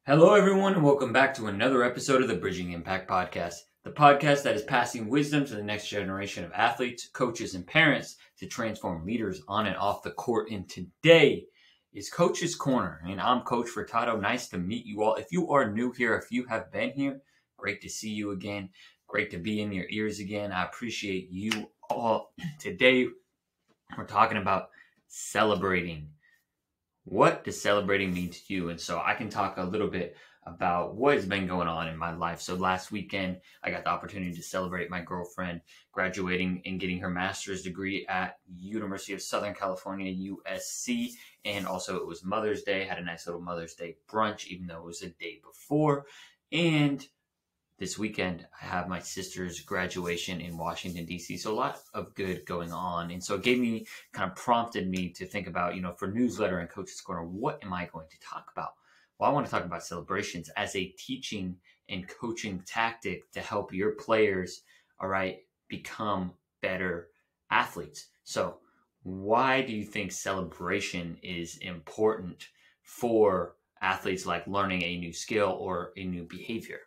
Hello, everyone, and welcome back to another episode of the Bridging Impact Podcast, the podcast that is passing wisdom to the next generation of athletes, coaches, and parents to transform leaders on and off the court. And today is Coach's Corner, and I'm Coach Furtado. Nice to meet you all. If you are new here, if you have been here, great to see you again. Great to be in your ears again. I appreciate you all. Today, we're talking about celebrating. What does celebrating mean to you? And so I can talk a little bit about what has been going on in my life. So last weekend, I got the opportunity to celebrate my girlfriend graduating and getting her master's degree at University of Southern California, USC. And also it was Mother's Day. Had a nice little Mother's Day brunch, even though it was the day before. And this weekend, I have my sister's graduation in Washington, D.C. So a lot of good going on. And so it gave me, kind of prompted me to think about, for newsletter and Coach's Corner, what am I going to talk about? Well, I want to talk about celebrations as a teaching and coaching tactic to help your players, become better athletes. So why do you think celebration is important for athletes, like learning a new skill or a new behavior?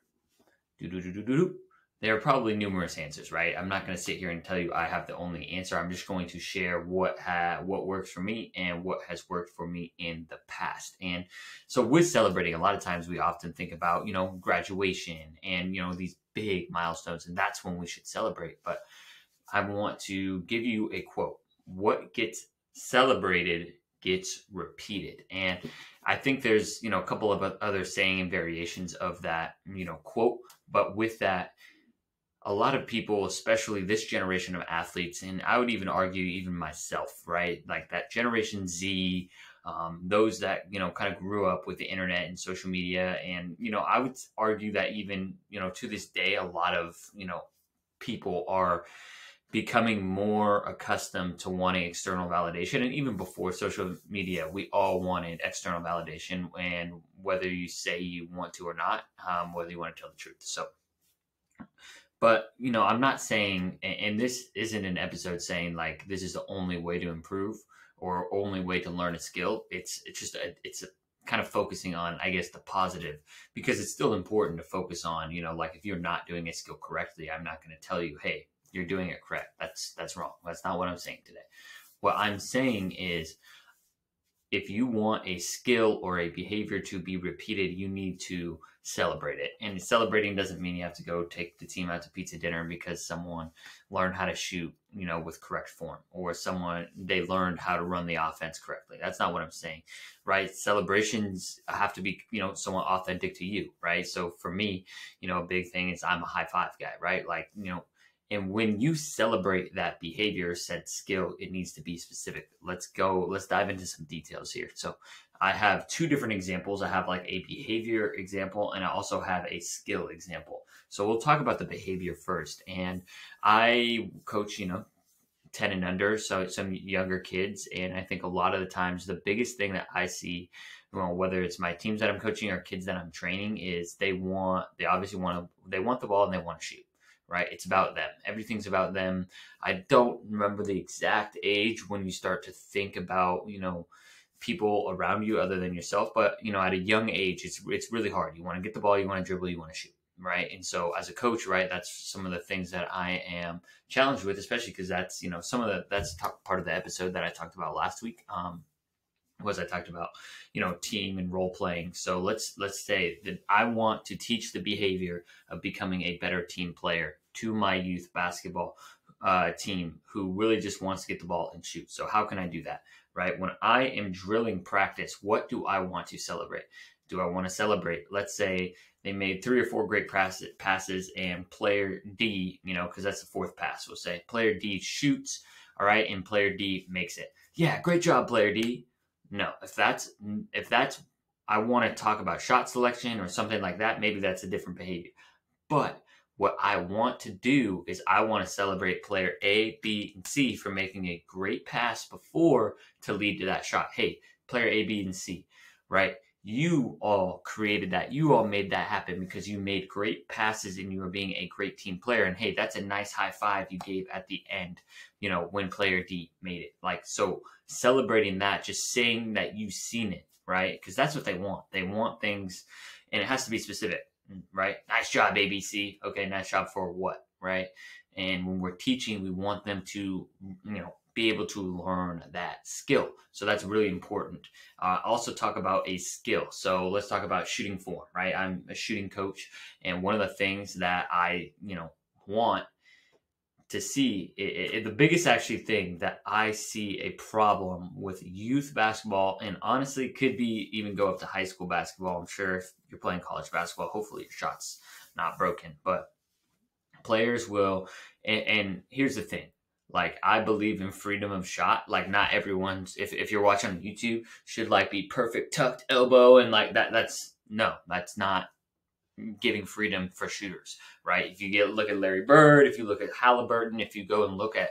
There are probably numerous answers, right? I'm not going to sit here and tell you I have the only answer. I'm just going to share what works for me and what has worked for me in the past. And so with celebrating, a lot of times we often think about, graduation and, these big milestones, and that's when we should celebrate. But I want to give you a quote. What gets celebrated gets repeated. And I think there's, a couple of other saying and variations of that, quote. But with that, a lot of people, especially this generation of athletes, and I would even argue even myself, right? Like that Generation Z, those that, kind of grew up with the internet and social media. And, I would argue that even, to this day, a lot of, people are becoming more accustomed to wanting external validation. And even before social media, we all wanted external validation, and whether you say you want to or not, whether you want to tell the truth. So, but, I'm not saying, and this isn't an episode saying like, this is the only way to improve or only way to learn a skill. It's kind of focusing on, I guess, the positive, because it's still important to focus on, like if you're not doing a skill correctly, I'm not going to tell you, hey, you're doing it correct. That's wrong. That's not what I'm saying today. What I'm saying is, if you want a skill or a behavior to be repeated, you need to celebrate it. And celebrating doesn't mean you have to go take the team out to pizza dinner because someone learned how to shoot, with correct form, or they learned how to run the offense correctly. That's not what I'm saying, right? Celebrations have to be, somewhat authentic to you, right? So for me, a big thing is I'm a high five guy, right? Like, and when you celebrate that behavior, said skill, it needs to be specific. Let's dive into some details here. So I have two different examples. I have like a behavior example, and I also have a skill example. So we'll talk about the behavior first. And I coach, 10 and under, so some younger kids. And I think a lot of the times the biggest thing that I see, whether it's my teams that I'm coaching or kids that I'm training, is they want the ball and they want to shoot. Right? It's about them. Everything's about them. I don't remember the exact age when you start to think about, people around you other than yourself. But, at a young age, it's really hard. You want to get the ball, you want to dribble, you want to shoot. Right. And so as a coach, right, that's some of the things that I am challenged with, especially because that's, that's part of the episode that I talked about last week. I talked about, team and role playing. So let's say that I want to teach the behavior of becoming a better team player to my youth basketball team who really just wants to get the ball and shoot. So how can I do that, right? When I am drilling practice, what do I want to celebrate? Do I want to celebrate, let's say they made 3 or 4 great passes and player D, because that's the fourth pass, we'll say player D shoots, all right, and player D makes it. Yeah, great job, player D. No, if that's I want to talk about shot selection or something like that, maybe that's a different behavior. But what I want to do is I want to celebrate player A, B, and C for making a great pass before to lead to that shot. Hey, player A, B, and C, right? You all created that. You all made that happen because you made great passes and you were being a great team player. And hey, that's a nice high five you gave at the end, when player D made it. Like, so celebrating that, just saying that you've seen it, right? Because that's what they want. They want things, and it has to be specific, right? Nice job, ABC. Okay, nice job for what, right? And when we're teaching, we want them to, be able to learn that skill. So that's really important. Also talk about a skill. So let's talk about shooting form, right? I'm a shooting coach, and one of the things that I, want to see, the biggest actually thing that I see a problem with youth basketball, and honestly could be even go up to high school basketball. I'm sure if you're playing college basketball, hopefully your shot's not broken, but players will, and here's the thing, like, I believe in freedom of shot. Like, not everyone's, if you're watching on YouTube, should like be perfect tucked elbow and like that. That's not giving freedom for shooters, right? If you look at Larry Bird, if you look at Halliburton, if you go and look at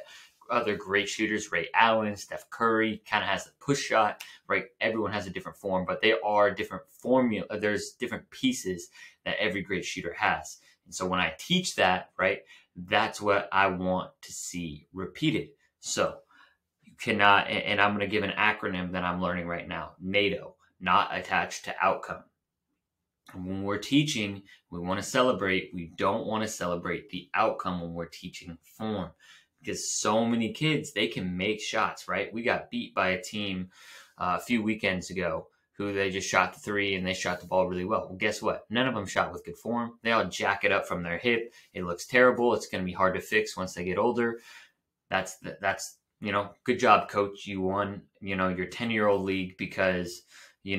other great shooters, Ray Allen, Steph Curry, kind of has the push shot, right? Everyone has a different form, but there are different formula. There's different pieces that every great shooter has. And so when I teach that, right, that's what I want to see repeated. So you cannot, and I'm going to give an acronym that I'm learning right now, NATO, not attached to outcome. And when we're teaching, we want to celebrate. We don't want to celebrate the outcome when we're teaching form, because so many kids, they can make shots, right? We got beat by a team a few weekends ago who they just shot the three and they shot the ball really well. Well, guess what? None of them shot with good form. They all jack it up from their hip. It looks terrible. It's going to be hard to fix once they get older. That's good job, coach. You won, your 10-year-old league because, you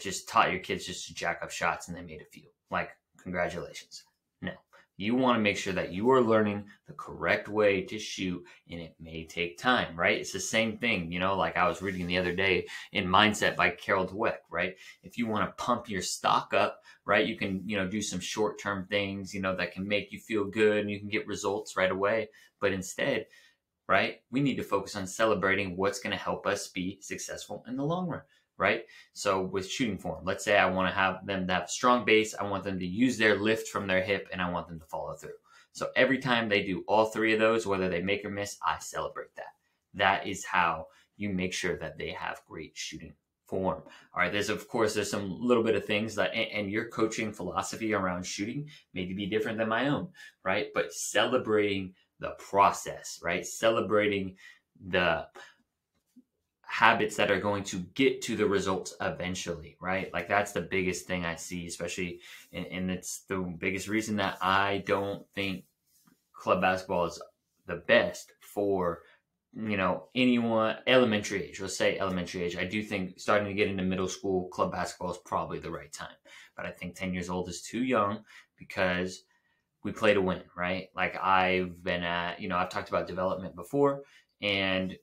just taught your kids just to jack up shots and they made a few. Like, congratulations. No, you want to make sure that you are learning the correct way to shoot, and it may take time, right? It's the same thing, like I was reading the other day in Mindset by Carol Dweck, right? If you want to pump your stock up, right, you can, do some short-term things, that can make you feel good and you can get results right away. But instead, right, we need to focus on celebrating what's going to help us be successful in the long run. Right? So with shooting form, let's say I want to have them to have strong base. I want them to use their lift from their hip, and I want them to follow through. So every time they do all three of those, whether they make or miss, I celebrate that. That is how you make sure that they have great shooting form. All right. There's some little bit of things that, and your coaching philosophy around shooting may be different than my own, right? But celebrating the process, right? Celebrating the habits that are going to get to the results eventually, right? Like, that's the biggest thing I see, especially, and it's the biggest reason that I don't think club basketball is the best for, anyone elementary age. Let's say elementary age. I do think starting to get into middle school, club basketball is probably the right time. But I think 10 years old is too young, because we play to win, right? Like, I've been at, I've talked about development before, and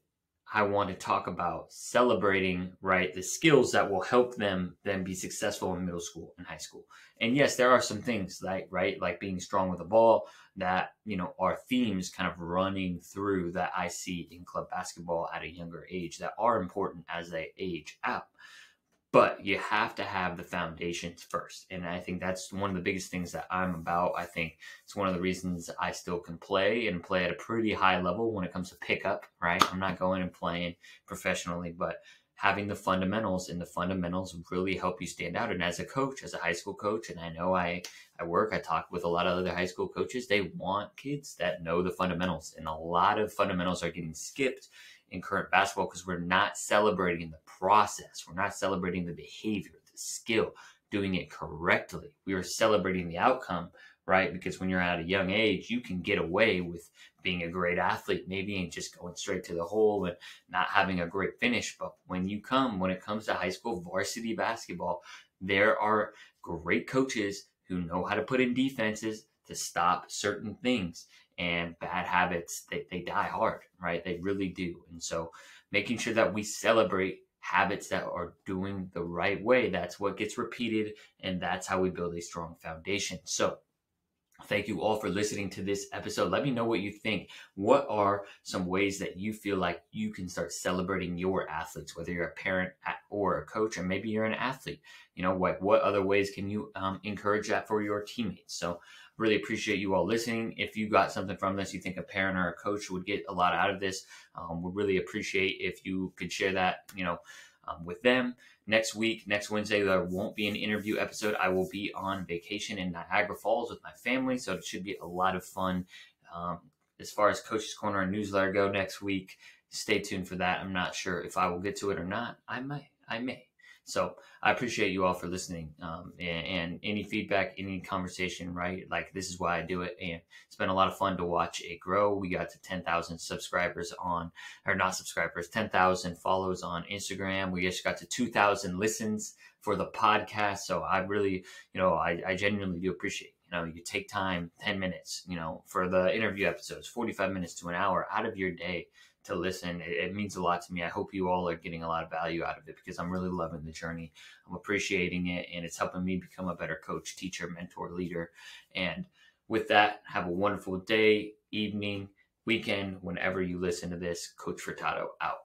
I want to talk about celebrating, right, the skills that will help them then be successful in middle school and high school. And yes, there are some things like being strong with the ball that, are themes kind of running through that I see in club basketball at a younger age that are important as they age out. But you have to have the foundations first. And I think that's one of the biggest things that I'm about. I think it's one of the reasons I still can play and play at a pretty high level when it comes to pickup, right? I'm not going and playing professionally, but having the fundamentals, and the fundamentals really help you stand out. And as a coach, as a high school coach, and I know I talk with a lot of other high school coaches, they want kids that know the fundamentals. And a lot of fundamentals are getting skipped in current basketball because we're not celebrating the process. We're not celebrating the behavior, the skill, doing it correctly. We are celebrating the outcome, right? Because when you're at a young age, you can get away with being a great athlete, maybe, and just going straight to the hole and not having a great finish. But when it comes to high school varsity basketball, there are great coaches who know how to put in defenses to stop certain things. And bad habits, they die hard, right? They really do. And so making sure that we celebrate habits that are doing the right way, that's what gets repeated, and that's how we build a strong foundation. So thank you all for listening to this episode. Let me know what you think. What are some ways that you feel like you can start celebrating your athletes, whether you're a parent or a coach, or maybe you're an athlete? What other ways can you encourage that for your teammates? So really appreciate you all listening. If you got something from this, you think a parent or a coach would get a lot out of this, we'd really appreciate if you could share that, with them. next week, next Wednesday, there won't be an interview episode. I will be on vacation in Niagara Falls with my family, so it should be a lot of fun. Um, as far as Coach's Corner and newsletter go next week, stay tuned for that. I'm not sure if I will get to it or not. I may. So I appreciate you all for listening, and any feedback, any conversation, right? Like, this is why I do it. And it's been a lot of fun to watch it grow. We got to 10,000 subscribers or not subscribers, 10,000 follows on Instagram. We just got to 2,000 listens for the podcast. So I really, I genuinely do appreciate, you take time, 10 minutes, for the interview episodes, 45 minutes to an hour out of your day to listen. It means a lot to me. I hope you all are getting a lot of value out of it, because I'm really loving the journey. I'm appreciating it, and it's helping me become a better coach, teacher, mentor, leader. And with that, have a wonderful day, evening, weekend, whenever you listen to this. Coach Furtado out.